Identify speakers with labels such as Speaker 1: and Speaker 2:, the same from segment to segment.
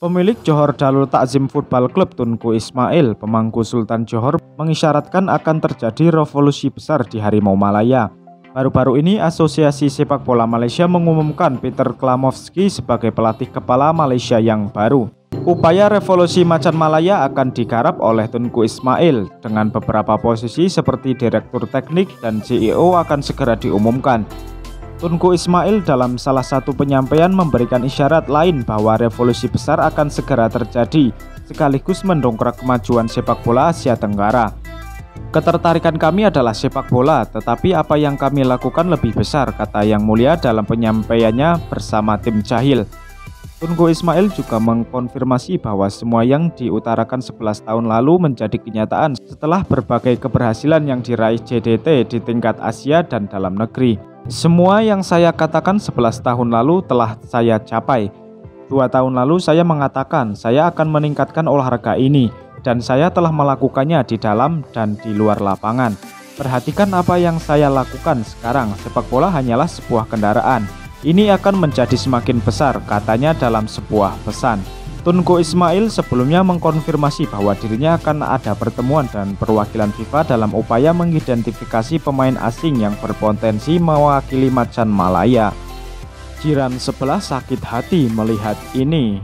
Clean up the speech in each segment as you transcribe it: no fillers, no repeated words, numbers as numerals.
Speaker 1: Pemilik Johor Darul Takzim Football Club Tunku Ismail, pemangku Sultan Johor, mengisyaratkan akan terjadi revolusi besar di Harimau Malaya. Baru-baru ini Asosiasi Sepak Bola Malaysia mengumumkan Peter Klamovski sebagai pelatih kepala Malaysia yang baru. Upaya revolusi macan Malaya akan digarap oleh Tunku Ismail dengan beberapa posisi seperti Direktur Teknik dan CEO akan segera diumumkan. Tunku Ismail dalam salah satu penyampaian memberikan isyarat lain bahwa revolusi besar akan segera terjadi, sekaligus mendongkrak kemajuan sepak bola Asia Tenggara. Ketertarikan kami adalah sepak bola, tetapi apa yang kami lakukan lebih besar, kata Yang Mulia dalam penyampaiannya bersama tim Jahil. Tunku Ismail juga mengkonfirmasi bahwa semua yang diutarakan 11 tahun lalu menjadi kenyataan setelah berbagai keberhasilan yang diraih JDT di tingkat Asia dan dalam negeri. Semua yang saya katakan 11 tahun lalu telah saya capai. 2 tahun lalu saya mengatakan saya akan meningkatkan olahraga ini, dan saya telah melakukannya di dalam dan di luar lapangan. Perhatikan apa yang saya lakukan sekarang, sepak bola hanyalah sebuah kendaraan. Ini akan menjadi semakin besar, katanya dalam sebuah pesan. Tunku Ismail sebelumnya mengkonfirmasi bahwa dirinya akan ada pertemuan dan perwakilan FIFA dalam upaya mengidentifikasi pemain asing yang berpotensi mewakili macan Malaya. Jiran sebelah sakit hati melihat ini.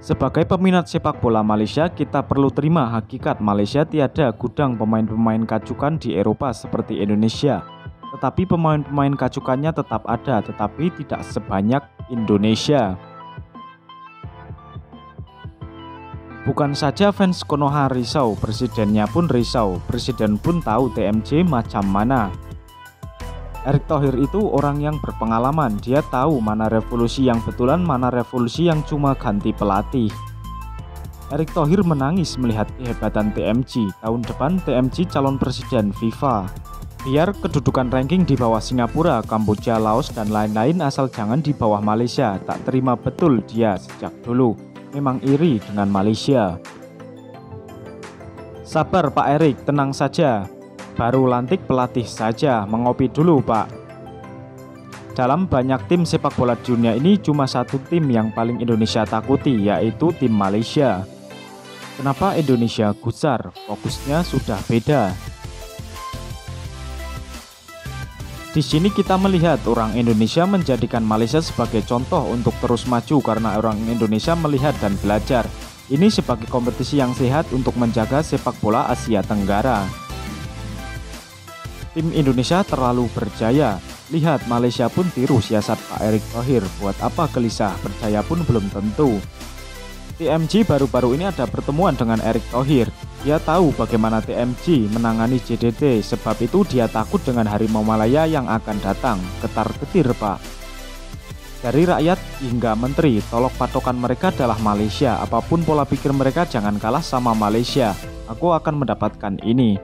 Speaker 1: Sebagai peminat sepak bola Malaysia, kita perlu terima hakikat Malaysia tiada gudang pemain-pemain kacukan di Eropa seperti Indonesia. Tetapi pemain-pemain kacukannya tetap ada, tetapi tidak sebanyak Indonesia. Bukan saja fans Konoha risau, presidennya pun risau. Presiden pun tahu TMJ macam mana. Erick Thohir itu orang yang berpengalaman. Dia tahu mana revolusi yang betulan, mana revolusi yang cuma ganti pelatih. Erick Thohir menangis melihat kehebatan TMJ. Tahun depan TMJ calon presiden FIFA. Biar kedudukan ranking di bawah Singapura, Kamboja, Laos, dan lain-lain, asal jangan di bawah Malaysia. Tak terima betul dia sejak dulu. Memang iri dengan Malaysia. Sabar Pak Erick, tenang saja. Baru lantik pelatih saja, mengopi dulu Pak. Dalam banyak tim sepak bola dunia ini, cuma satu tim yang paling Indonesia takuti, yaitu tim Malaysia. Kenapa Indonesia gusar? Fokusnya sudah beda. Di sini kita melihat orang Indonesia menjadikan Malaysia sebagai contoh untuk terus maju karena orang Indonesia melihat dan belajar. Ini sebagai kompetisi yang sehat untuk menjaga sepak bola Asia Tenggara. Tim Indonesia terlalu berjaya. Lihat, Malaysia pun tiru siasat Pak Erick Thohir. Buat apa gelisah? Percaya pun belum tentu. TMJ baru-baru ini ada pertemuan dengan Erick Thohir. Dia tahu bagaimana TMJ menangani JDT, sebab itu dia takut dengan Harimau Malaya yang akan datang. Ketar-ketir Pak. Dari rakyat hingga menteri, tolok patokan mereka adalah Malaysia. Apapun pola pikir mereka, jangan kalah sama Malaysia. Aku akan mendapatkan ini.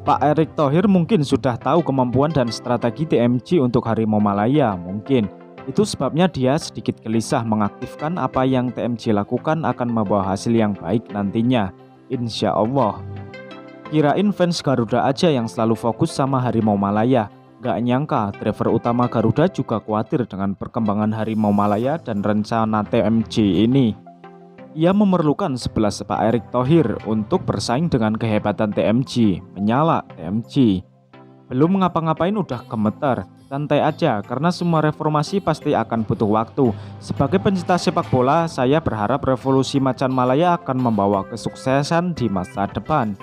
Speaker 1: Pak Erick Thohir mungkin sudah tahu kemampuan dan strategi TMJ untuk Harimau Malaya, mungkin. Itu sebabnya dia sedikit gelisah mengaktifkan apa yang TMJ lakukan akan membawa hasil yang baik nantinya, insya Allah. Kirain fans Garuda aja yang selalu fokus sama Harimau Malaya. Gak nyangka driver utama Garuda juga khawatir dengan perkembangan Harimau Malaya dan rencana TMJ ini. Ia memerlukan 11 Pak Erick Thohir untuk bersaing dengan kehebatan TMJ. Menyala TMJ. Belum ngapa-ngapain udah gemeter. Santai aja, karena semua reformasi pasti akan butuh waktu. Sebagai pencinta sepak bola, saya berharap revolusi macan Malaya akan membawa kesuksesan di masa depan.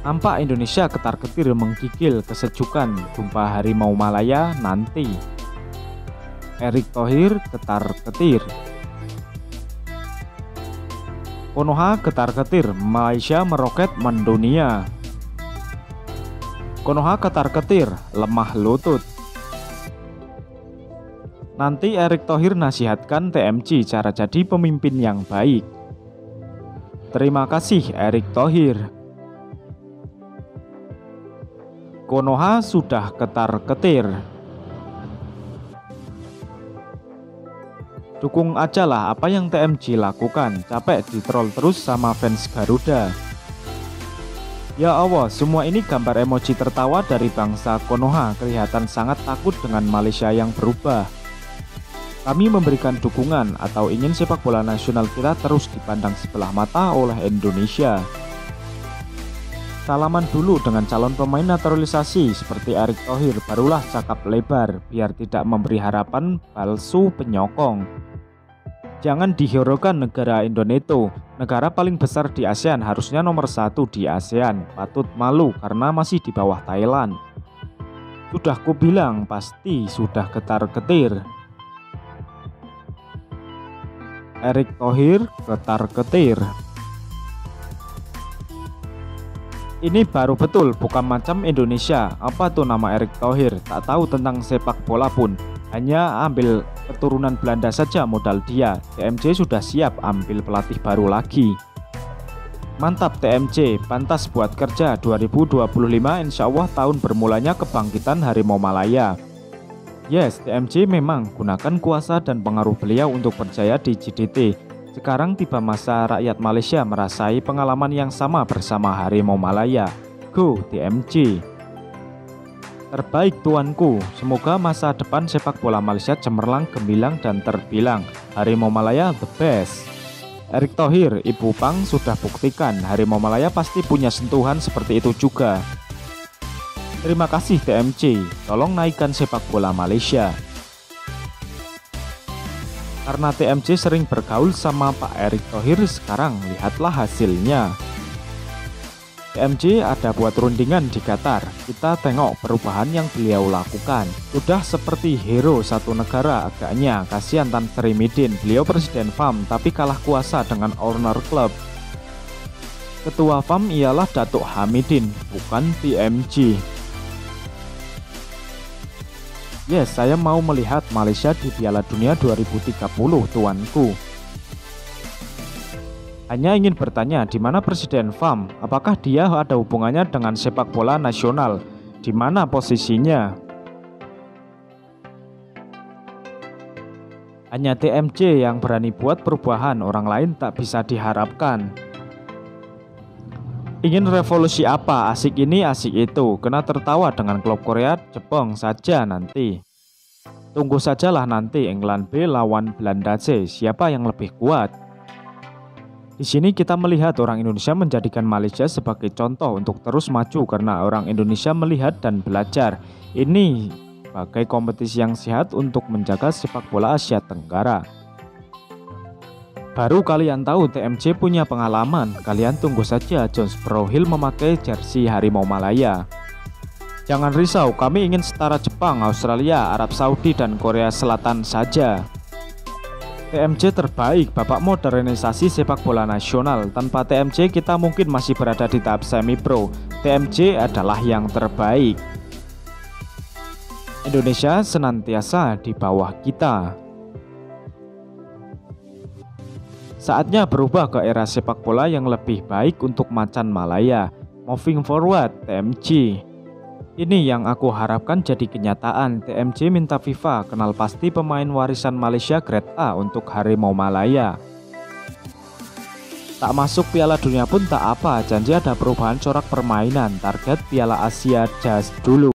Speaker 1: Nampak Indonesia ketar-ketir menggigil kesejukan jumpa Harimau Malaya nanti. Erick Thohir ketar-ketir. Konoha ketar-ketir, Malaysia meroket mendunia. Konoha ketar-ketir, lemah lutut. Nanti Erick Thohir nasihatkan TMJ cara jadi pemimpin yang baik. Terima kasih Erick Thohir. Konoha sudah ketar-ketir. Dukung aja lah apa yang TMJ lakukan. Capek ditrol terus sama fans Garuda. Ya Allah, semua ini gambar emoji tertawa dari bangsa Konoha kelihatan sangat takut dengan Malaysia yang berubah. Kami memberikan dukungan atau ingin sepak bola nasional kita terus dipandang sebelah mata oleh Indonesia. Salaman dulu dengan calon pemain naturalisasi seperti Erick Thohir, barulah cakap lebar biar tidak memberi harapan palsu penyokong. Jangan dihiraukan negara Indonesia, negara paling besar di ASEAN, harusnya nomor 1 di ASEAN, patut malu karena masih di bawah Thailand. Sudah kubilang pasti sudah ketar-ketir. Erick Thohir ketar-ketir. Ini baru betul, bukan macam Indonesia. Apa tuh nama Erick Thohir? Tak tahu tentang sepak bola pun. Hanya ambil keturunan Belanda saja modal dia. TMC sudah siap ambil pelatih baru lagi. Mantap TMC, pantas buat kerja. 2025 insya Allah tahun bermulanya kebangkitan Harimau Malaya. Yes, TMC memang gunakan kuasa dan pengaruh beliau untuk berjaya di JDT. Sekarang tiba masa rakyat Malaysia merasai pengalaman yang sama bersama Harimau Malaya. Go TMC! Terbaik tuanku, semoga masa depan sepak bola Malaysia cemerlang, gemilang, dan terbilang. Harimau Malaya the best. Erick Thohir, Ibu Pang sudah buktikan Harimau Malaya pasti punya sentuhan seperti itu juga. Terima kasih TMC, tolong naikkan sepak bola Malaysia. Karena TMC sering bergaul sama Pak Erick Thohir, sekarang lihatlah hasilnya. TMC ada buat rundingan di Qatar. Kita tengok perubahan yang beliau lakukan. Sudah seperti hero satu negara agaknya. Kasihan Tan Sri Midin, beliau presiden FAM tapi kalah kuasa dengan owner klub. Ketua FAM ialah Datuk Hamidin, bukan TMC. Yes, saya mau melihat Malaysia di Piala Dunia 2030, tuanku. Hanya ingin bertanya, di mana Presiden FAM? Apakah dia ada hubungannya dengan sepak bola nasional? Di mana posisinya? Hanya TMC yang berani buat perubahan, orang lain tak bisa diharapkan. Ingin revolusi apa? Asik ini, asik itu. Kena tertawa dengan klub Korea, Jepang saja nanti. Tunggu sajalah nanti England B lawan Belanda C. Siapa yang lebih kuat? Di sini kita melihat orang Indonesia menjadikan Malaysia sebagai contoh untuk terus maju karena orang Indonesia melihat dan belajar. Ini sebagai kompetisi yang sehat untuk menjaga sepak bola Asia Tenggara. Baru kalian tahu TMC punya pengalaman. Kalian tunggu saja Jones Brohill memakai jersey Harimau Malaya. Jangan risau, kami ingin setara Jepang, Australia, Arab Saudi, dan Korea Selatan saja. TMC terbaik, bapak modernisasi sepak bola nasional. Tanpa TMC kita mungkin masih berada di tahap semi-pro. TMC adalah yang terbaik. Indonesia senantiasa di bawah kita. Saatnya berubah ke era sepak bola yang lebih baik untuk macan Malaya. Moving forward, TMC. Ini yang aku harapkan jadi kenyataan. TMC minta FIFA kenal pasti pemain warisan Malaysia Grade A untuk Harimau Malaya. Tak masuk Piala Dunia pun tak apa, janji ada perubahan corak permainan. Target Piala Asia just dulu.